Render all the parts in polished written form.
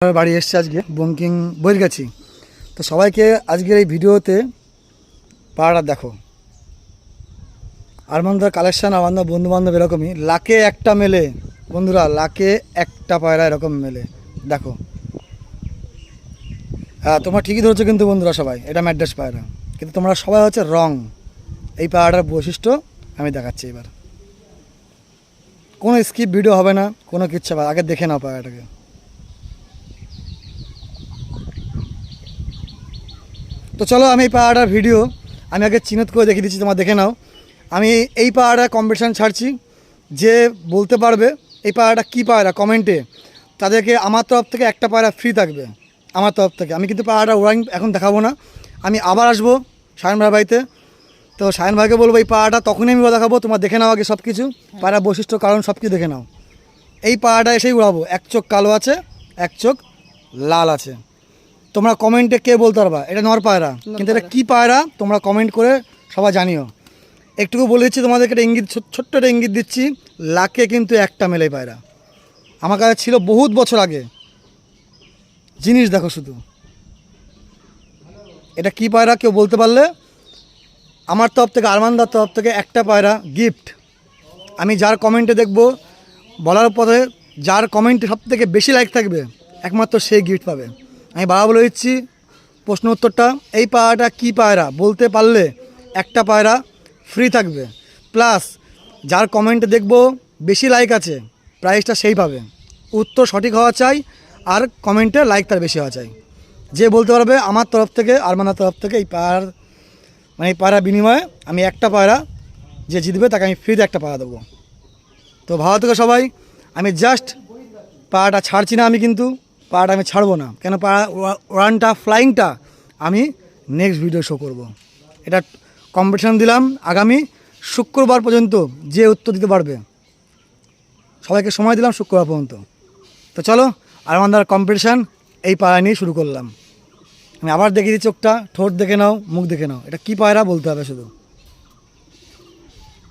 বাড়ি এসছে আজকে বঙ্কিং বৈরগাছি। তো সবাইকে আজকের এই ভিডিওতে পাড়াটা দেখো। আরমানদার কালেকশান আমাদের বন্ধুবান্ধব এরকমই লাখে একটা মেলে বন্ধুরা, লাখে একটা পায়রা এরকম মেলে দেখো। হ্যাঁ, তোমরা ঠিকই ধরেছো কিন্তু বন্ধুরা, সবাই এটা ম্যাড্রাস পায়রা, কিন্তু তোমরা সবাই হচ্ছে রং। এই পায়রাটার বৈশিষ্ট্য আমি দেখাচ্ছি এবার। কোনো স্কিপ ভিডিও হবে না, কোনো কিচ্ছু হবে, আগে দেখে নাও পায়রাটাকে। তো চলো আমি এই পায়রাটার ভিডিও আমি আগে চিহ্নিত করে দেখিয়ে দিচ্ছি, তোমরা দেখে নাও। আমি এই পায়রাটা কম্পিটিশান ছাড়ছি, যে বলতে পারবে এই পায়রাটা কী পায়রা কমেন্টে, তাদেরকে আমার তরফ থেকে একটা পায়রা ফ্রি থাকবে আমার তরফ থেকে। আমি কিন্তু পায়রাটা ওরাইং এখন দেখাবো না, আমি আবার আসবো সায়ন ভাই বাড়িতে। তো সায়ন ভাইকে বলবো এই পায়রাটা তখনই আমি দেখাবো, তোমরা দেখে নাও আগে সব কিছু, পায়রা বৈশিষ্ট্য কারণ সব কিছু দেখে নাও। এই পায়রাটা এসেই উড়াবো, এক চোখ কালো আছে, এক চোখ লাল আছে। তোমরা কমেন্টে কে বলতে পারবা এটা নর পায়রা, কিন্তু এটা কী পায়রা তোমরা কমেন্ট করে সবাই জানিও। একটুকু বলে দিচ্ছি তোমাদেরকে, একটা ইঙ্গিত, ছোট্ট একটা ইঙ্গিত দিচ্ছি, লাখে কিন্তু একটা মেলে পায়রা আমার কাছে ছিল বহুত বছর আগে। জিনিস দেখো শুধু, এটা কী পায়রা কেউ বলতে পারলে আমার তরফ থেকে, আরমানদার তরফ থেকে একটা পায়রা গিফট। আমি যার কমেন্টে দেখব, বলার পরে যার কমেন্টে সব থেকে বেশি লাইক থাকবে একমাত্র সেই গিফট পাবে। আমি বাবা বলে দিচ্ছি প্রশ্ন উত্তরটা, এই পায়রাটা কী পায়রা বলতে পারলে একটা পায়রা ফ্রি থাকবে, প্লাস যার কমেন্টে দেখব বেশি লাইক আছে প্রাইসটা সেই পাবে। উত্তর সঠিক হওয়া চাই আর কমেন্টে লাইক তার বেশি হওয়া চাই। যে বলতে পারবে আমার তরফ থেকে, আরমানের তরফ থেকে এই পায়রার এই পায়রা বিনিময়ে আমি একটা পায়রা, যে জিতবে তাকে আমি ফ্রিতে একটা পায়রা দেবো। তো ভালো থেকে সবাই, আমি জাস্ট পায়রাটা ছাড়ছি না, আমি কিন্তু পায়রাটা আমি ছাড়বো না, কেন পায়রা রানটা ফ্লাইংটা আমি নেক্সট ভিডিও শো করব। এটা কম্পিটিশান দিলাম আগামী শুক্রবার পর্যন্ত, যে উত্তর দিতে পারবে সবাইকে সময় দিলাম শুক্রবার পর্যন্ত। তো চলো আরমানদার কম্পিটিশান এই পায়রা নিয়ে শুরু করলাম। আমি আবার দেখিয়ে দিই, চোখটা ঠোঁট দেখে নাও, মুখ দেখে নাও, এটা কী পায়রা বলতে হবে শুধু।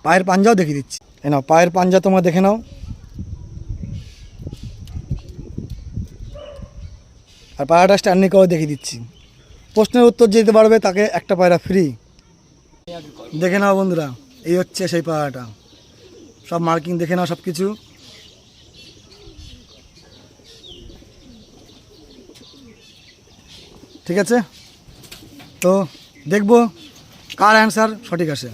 পায়ের পাঞ্জাও দেখিয়ে দিচ্ছি, এ নাও পায়ের পাঞ্জা তোমরা দেখে নাও। আর পায়রাটা স্ট্যান্ডিং করে দেখিয়ে দিচ্ছি। প্রশ্নের উত্তর যে দিতে পারবে তাকে একটা পায়রা ফ্রি। দেখে নাও বন্ধুরা, এই হচ্ছে সেই পায়রাটা, সব মার্কিং দেখে নাও সব কিছু। ঠিক আছে, তো দেখবো কার অ্যান্সার সঠিক আসে।